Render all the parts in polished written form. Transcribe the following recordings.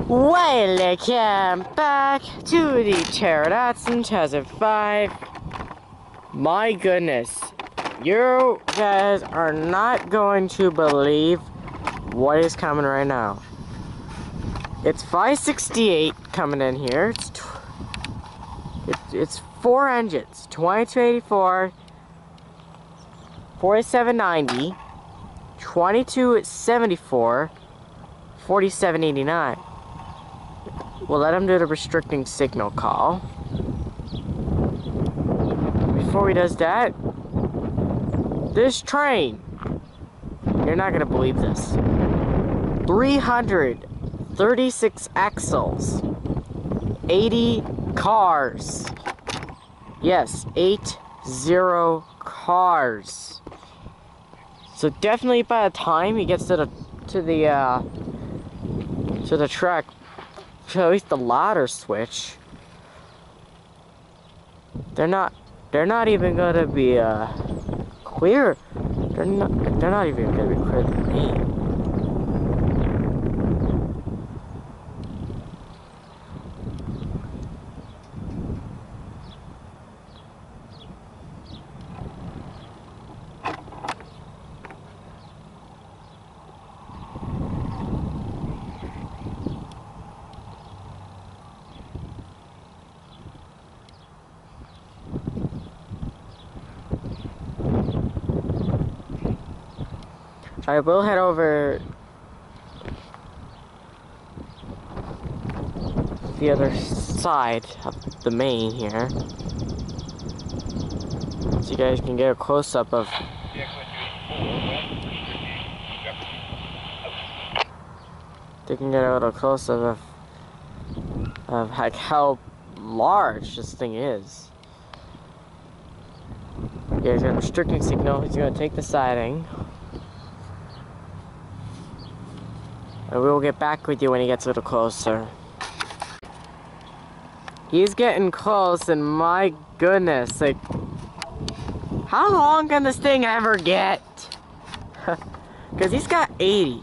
Welcome back to the Pterodactyl Hazard 5. My goodness, you guys are not going to believe what is coming right now. It's 568 coming in here. It's 4 engines, 2284, 4790, 2274, 4789. We'll let him do the restricting signal call. Before he does that, this train, you're not gonna believe this. 336 axles, 80 cars. Yes, 80 cars. So definitely by the time he gets to the track, at least the ladder switch, they're not even gonna be clear. They're not even gonna be clear to me. I will head over the other side of the main here, so you guys can get a close-up of of like how large this thing is. Yeah, he's got a restricting signal. He's gonna take the siding. And we will get back with you when he gets a little closer. He's getting close, and my goodness, like, how long can this thing ever get? Because he's got 80.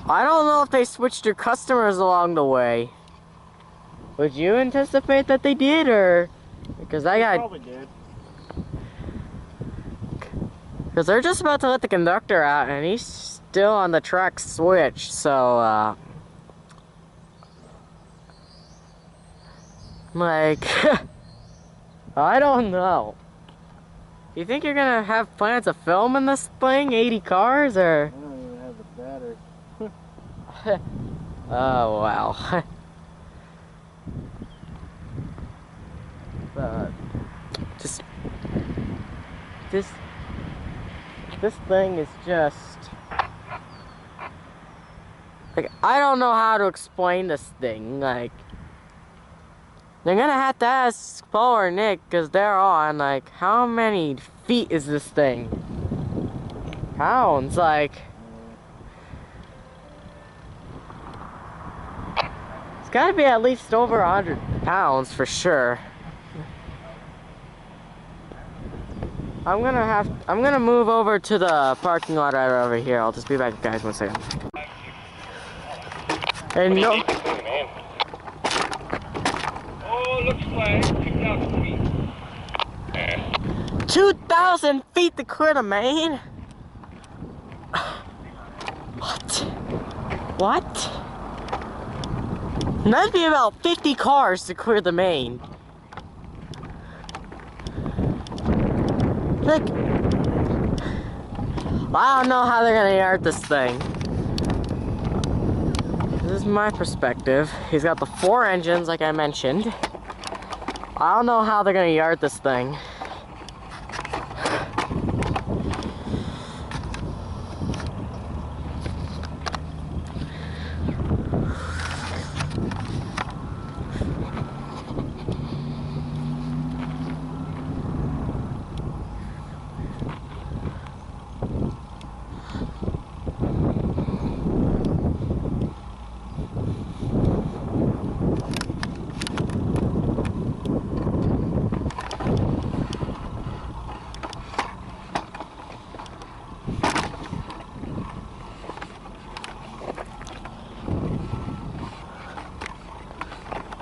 I don't know if they switched their customers along the way. Would you anticipate that they did, or? Because I got... Probably did. Because they're just about to let the conductor out, and he's still on the track switch, so, like, I don't know. You think you're gonna have plans of filming this thing, 80 cars, or? I don't even have the battery. Oh, wow. But, this thing is just, like, I don't know how to explain this thing. Like, they're gonna have to ask Paul or Nick, because they're on, like, how many feet is this thing? Pounds, like, it's gotta be at least over 100 pounds for sure. I'm gonna move over to the parking lot right over here. I'll just be back, guys, 1 second. And no. Oh, looks like 2,000 feet. 2,000 feet to clear the main? What? That'd be about 50 cars to clear the main. Like, I don't know how they're gonna yard this thing. This is my perspective. He's got the 4 engines, like I mentioned. I don't know how they're gonna yard this thing.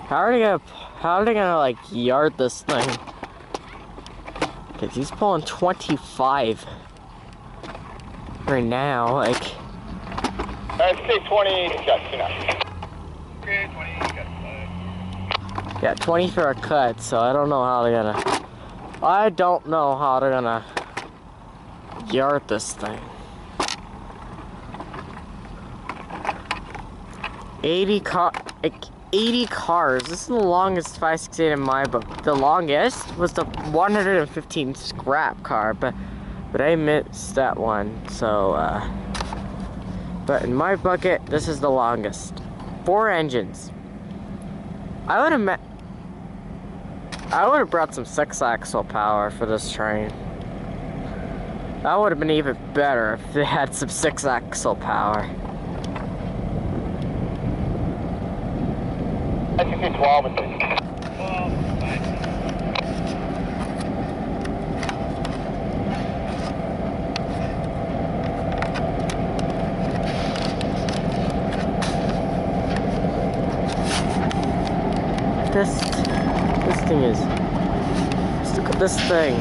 How are they gonna like yard this thing? Cause he's pulling 25 right now, like. Say 20, got 29. Okay, 20, got 5. Yeah, 20 for a cut, so I don't know how they're gonna yard this thing. 80 cars. This is the longest 568 in my book. The longest was the 115 scrap car, but I missed that one. So, but in my bucket, this is the longest. 4 engines. I would have brought some 6-axle power for this train. That would have been even better if they had some 6-axle power. I think it's 12 and 13. This thing is. Just look at this thing.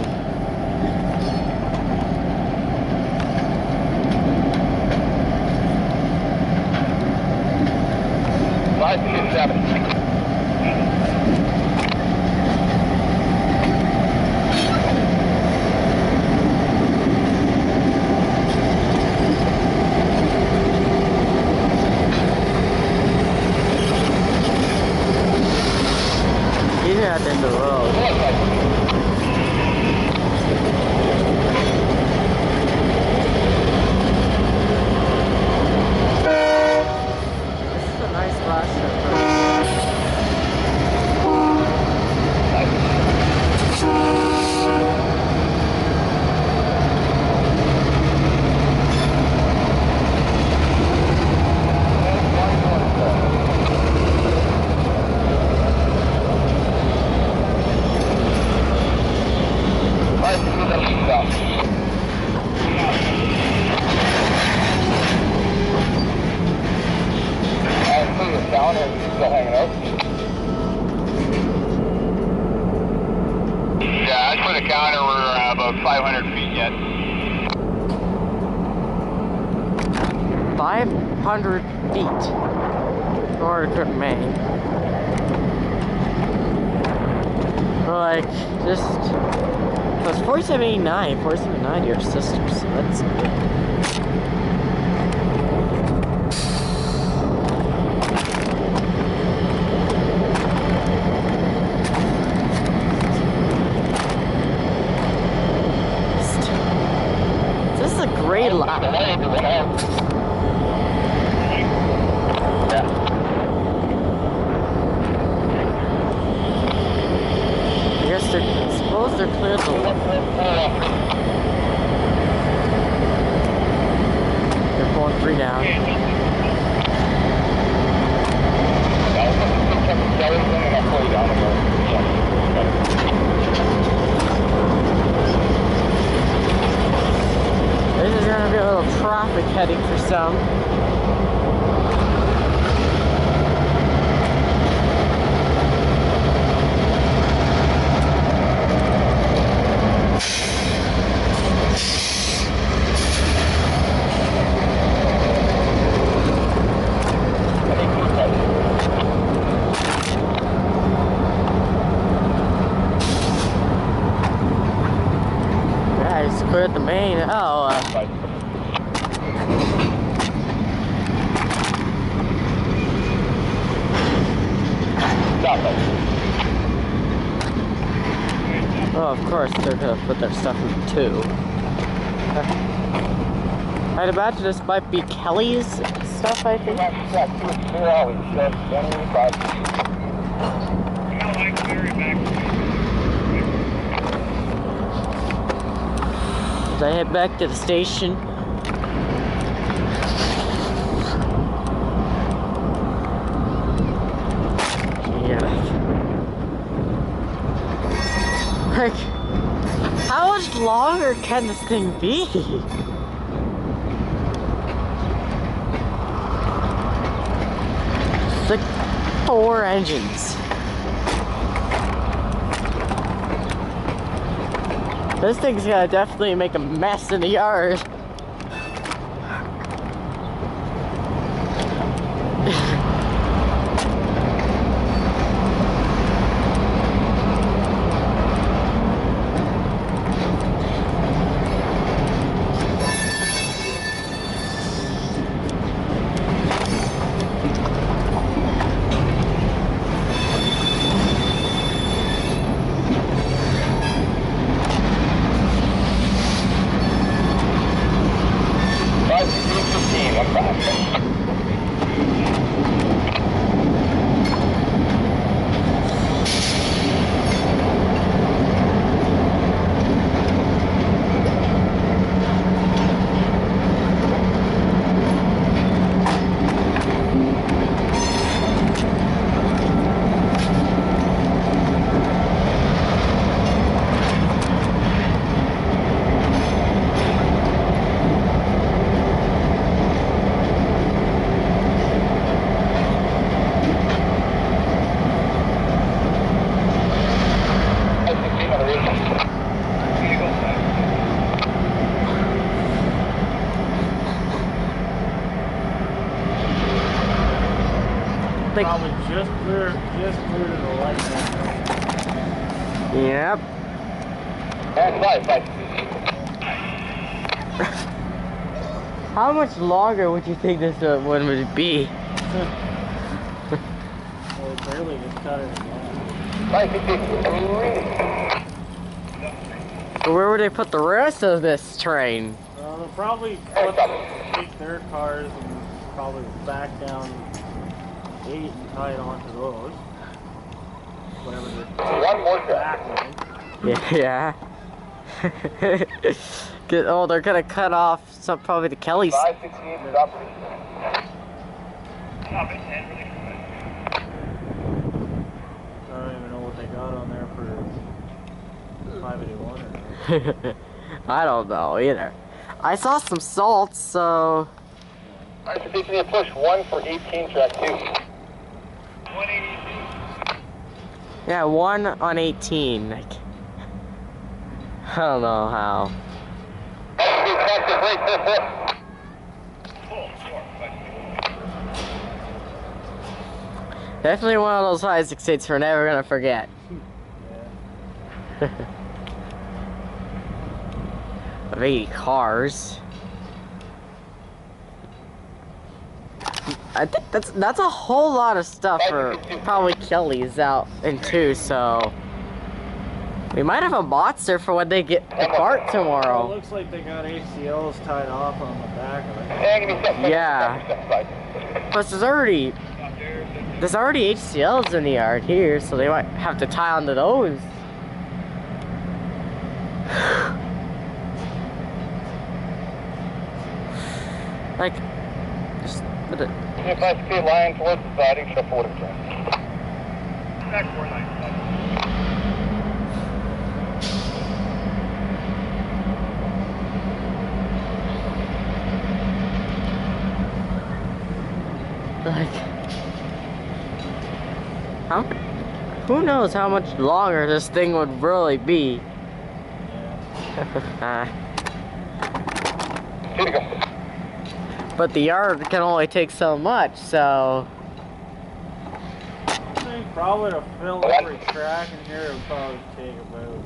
At the end of the road. This is a nice last trip. 500 feet yet. 500 feet in order to Maine. Like, just, it was 4789 your sisters, so that's good. Great lot. I guess suppose they're cleared the They're pulling 3 down. This is gonna be a little traffic heading for some. Yeah, he's cleared the main. Oh, oh, of course, they're gonna put their stuff in 2. I'd imagine this might be Kelly's stuff, I think. As I head back to the station. Like, how much longer can this thing be? It's like 4 engines. This thing's gonna definitely make a mess in the yard. Like, Probably just clear to the light. yep. And five. How much longer would you think this one would be? Well, it barely just cut it again. 553. Where would they put the rest of this train? They'll probably take their cars and probably back down 8 and tie it onto those. Whatever they're One more back with. Yeah. Oh, they're gonna cut off some, probably the Kellys. 568 is up. I don't even know what they got on there for 581 or I don't know either. I saw some salts, so 553 push 1 for 18 track 2. 182. yeah, 1 on 18. Like, I don't know how. Definitely one of those 568s we're never gonna forget. Of 80 cars. I think that's a whole lot of stuff for probably Kelly's out in 2, so we might have a monster for when they get the cart Well, it tomorrow. looks like they got ACLs tied off on the back of it. Yeah. Plus there's already HCLs in the yard here, so they might have to tie onto those. Like, just put it. 5K line towards the siding, should have forward of train. Back 495. Like, who knows how much longer this thing would really be. Here we go. But the yard can only take so much, so I think probably to fill every track in here, it would probably take about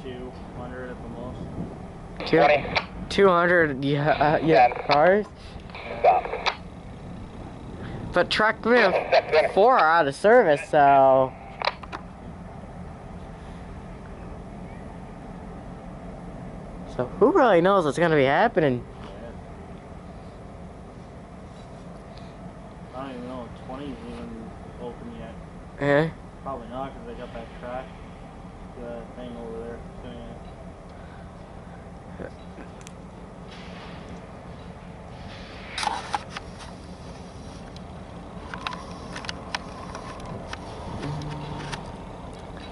200 at the most. 20. 200 cars. Stop. But track 4 are out of service, so who really knows what's gonna be happening? I don't even know if 20 is even open yet. Eh? Probably not, because they got that track, thing over there sitting in it.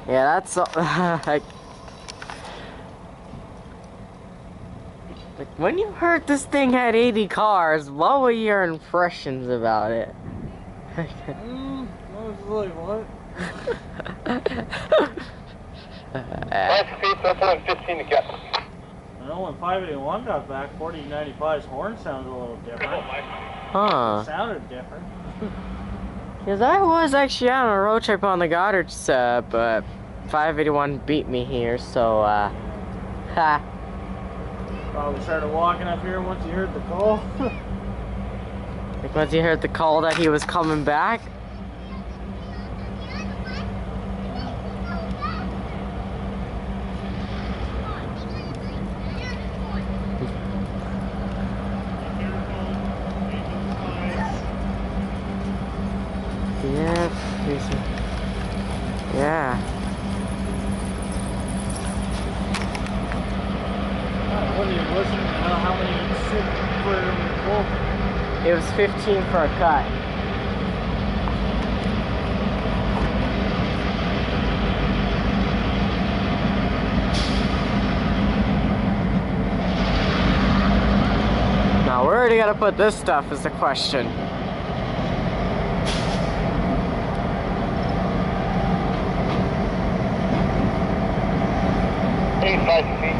Yeah, that's like when you heard this thing had 80 cars, what were your impressions about it? I was like, what? 5 feet, circle and 15 to get. I know when 581 got back, 4095's horn sounded a little different. Huh. It sounded different. Because I was actually on a road trip on the Goddard sub, but 581 beat me here, so, ha. Probably started walking up here once you heard the call. Like once he heard the call that he was coming back. Yeah. What do you listen? How many sit for It was 15 for a cut. Now where do you gotta put this stuff is the question. 5 feet.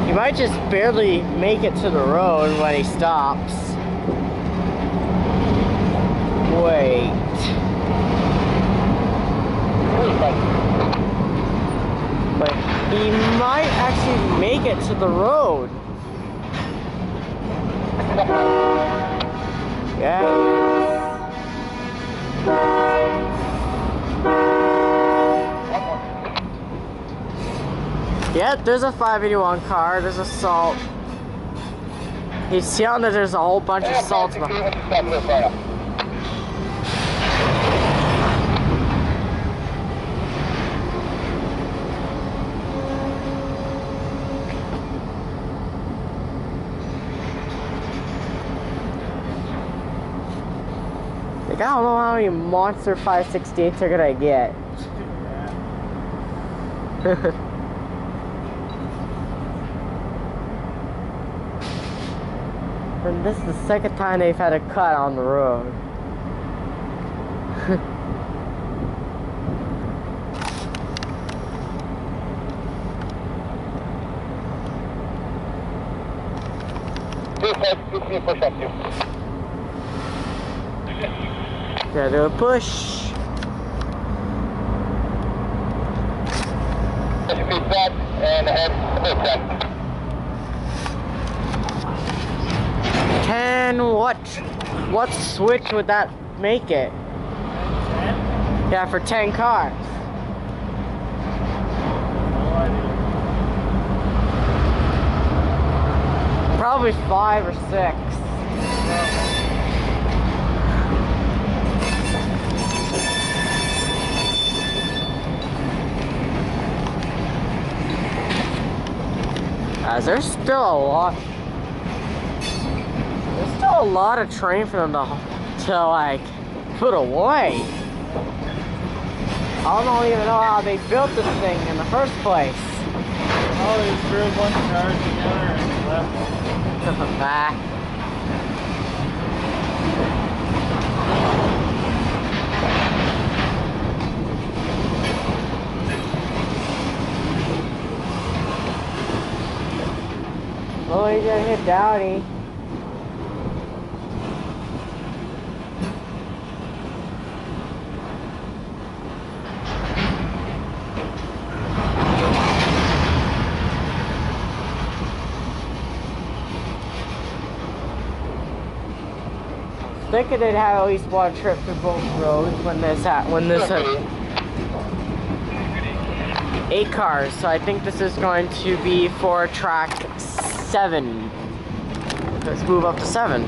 He might just barely make it to the road when he stops. Wait. But he might actually make it to the road. Yeah. Yeah, there's a 581 car, there's a salt. He's seeing that there's a whole bunch of salts behind. Like, I don't know how many monster 5/16ths they're gonna get. And this is the second time they've had a cut on the road. Push up you. Gotta do a push. 50 feet back and ahead. 10, what switch would that make it? 10? Yeah, for 10 cars. No idea. Probably 5 or 6. As there's still a lot. There's still a lot of train for them to like put away. I don't even know how they built this thing in the first place. Oh, they just threw a bunch of cars together and left. Bah. Oh, he's gonna hit Dowdy. Thinking they'd have at least one trip to both roads when this 8 cars, so I think this is going to be for track 7. Let's move up to 7.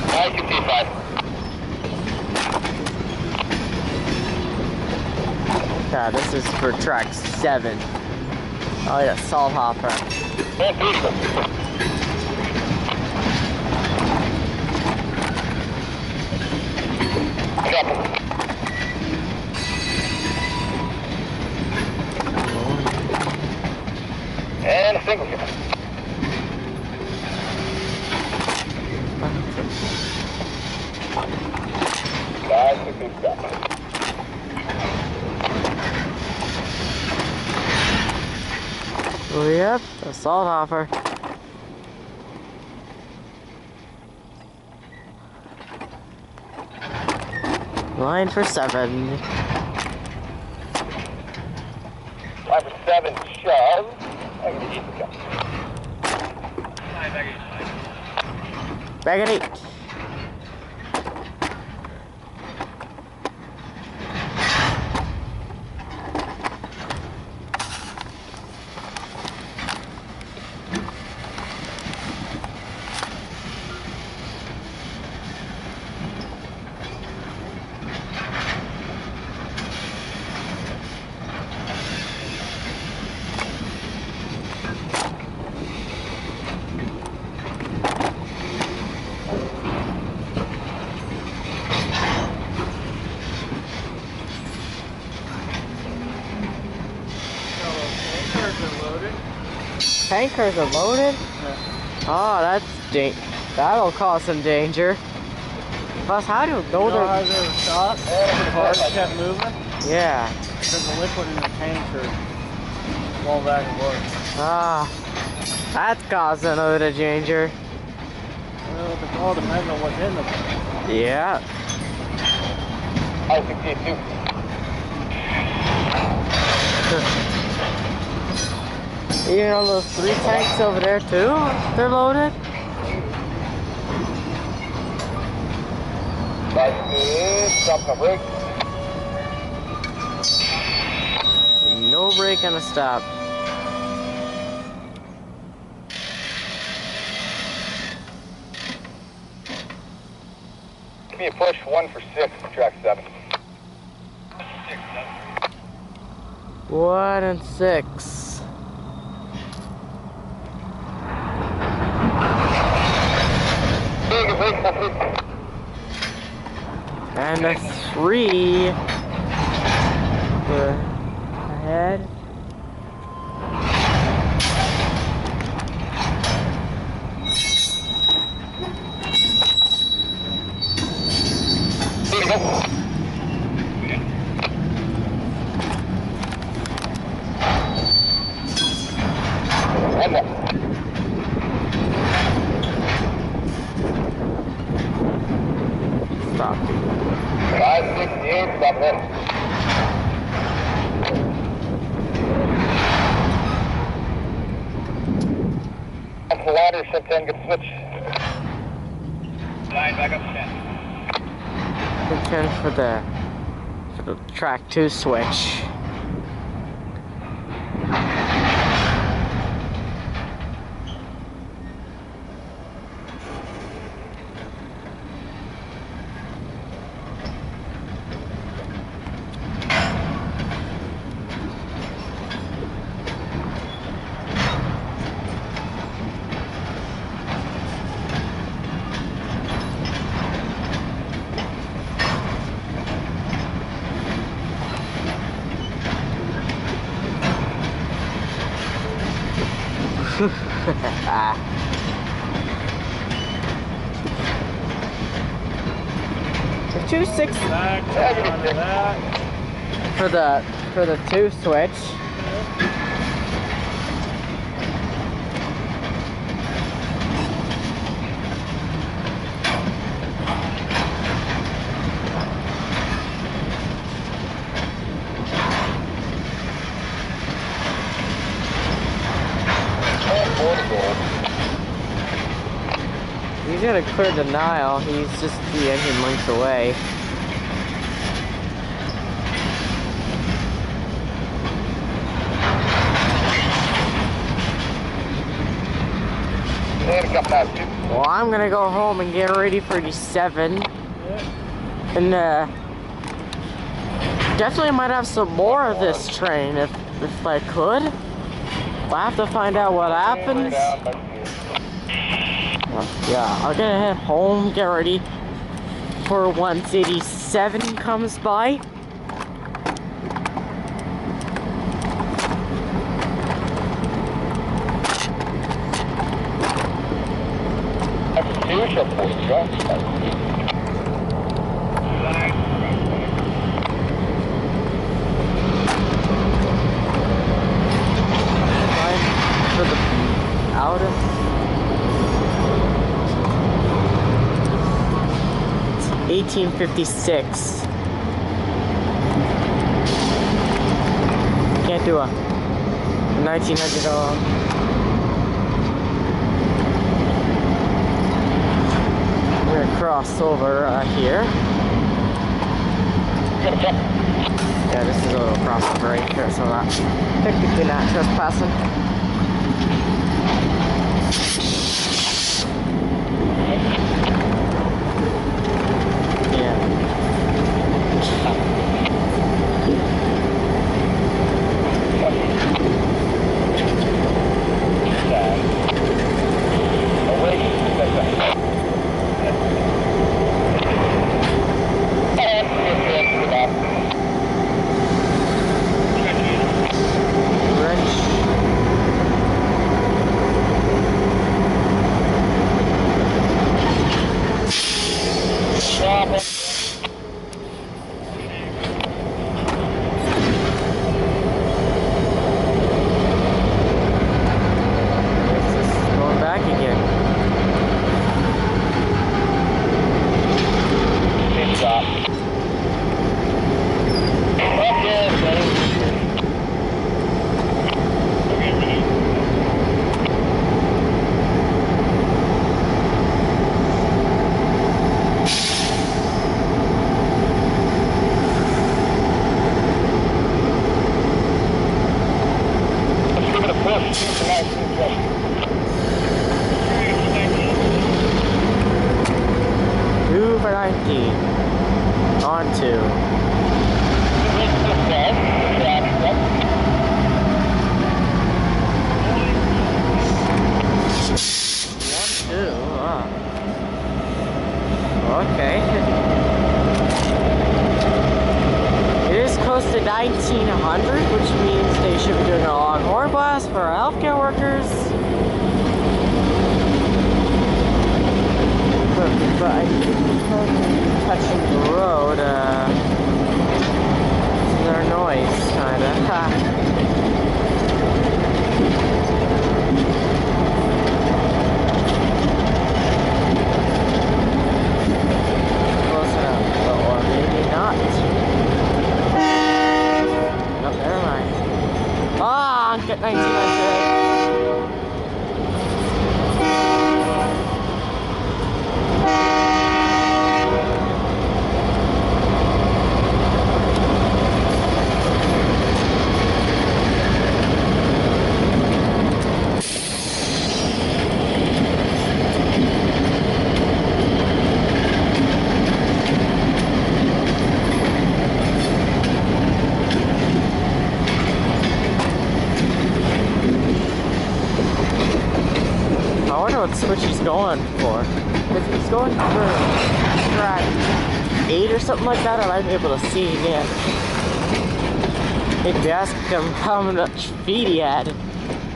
I can see 5. is for track 7. Oh yeah, Salt Hopper. And pizza. Chopper. And a single shot. Nice, good stuff. Oh yep, a Salt Hopper. Line for 7. Line for 7, shove. And the easy jump. Back at 8. Tankers are loaded? Yeah. Oh, that'll cause some danger. Plus, how do you know You know how they're... they were shot? The cars kept moving? Yeah. Because the liquid in the tanks are going back and forth. Ah, that's causing a bit of danger. Well, it all depends on what's in them. Yeah. I succeed too. Even on those 3 tanks over there too, they're loaded. Nice, good. Stop the brake. No brake and a stop. Give me a push, 1 for 6 for track 7. 1 and 6. And a 3 ahead. Stop. 568, stop there. Up the ladder, shift 10, good switch. Line back up 10. 10 for the track 2 switch. The 2.6 Back onto that. for the 2 switch. He's gonna clear denial. He's just the engine lengths away. Well, I'm gonna go home and get ready for the 7. And Definitely might have some more of this train if I could. I'll have to find out what happens. Yeah, I'll get head home, get ready for once 87 comes by. For the out of 1856. Can't do a 1900 dollar. We're gonna cross over here. Yeah, this is a little crossover right here, so that technically not trespassing. On to 1, 2. Okay. It is close to 1900, which means they should be doing a Longhorn Blast for healthcare workers. But I keep touching the road, their noise, kinda. Close enough, or maybe not. Oh, never mind. Ah, get 1900. What he's going for. If he's going for track 8 or something like that, I might be able to see again. If you ask him how much feet he had,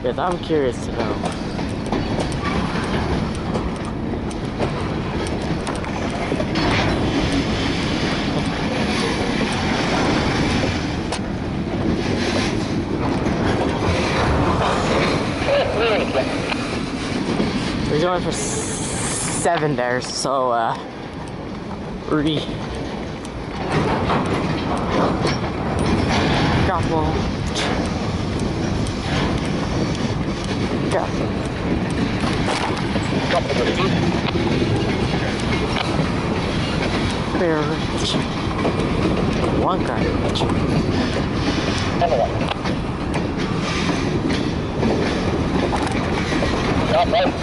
because I'm curious to know. He's going for 7 there, so Rudy. Couple. Garbage. One garbage. Not right.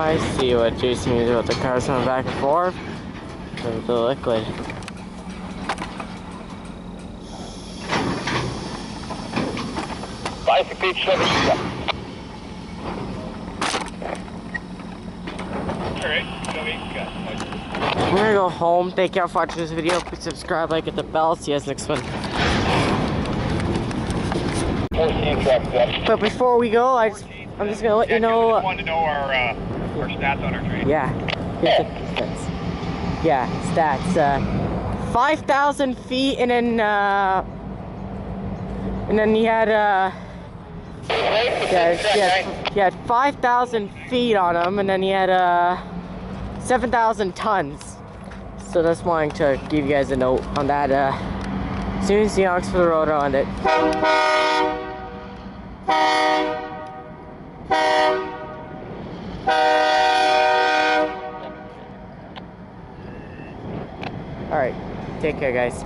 I see what Jason means about the cars going back and forth. The liquid. Feet Chevy. Alright, I'm gonna go home. Thank y'all for watching this video. Please subscribe, like, hit the bell. See you guys next one. 14 trucks up. But before we go, I'm just gonna let you know. I wanted to know our stats on our train. Yeah. Here's the stats. Yeah, stats. 5,000 feet, and then he had he had 5,000 feet on him, and then he had 7,000 tons. So just wanting to give you guys a note on that. As soon as the honks for the road on it. Alright, take care guys.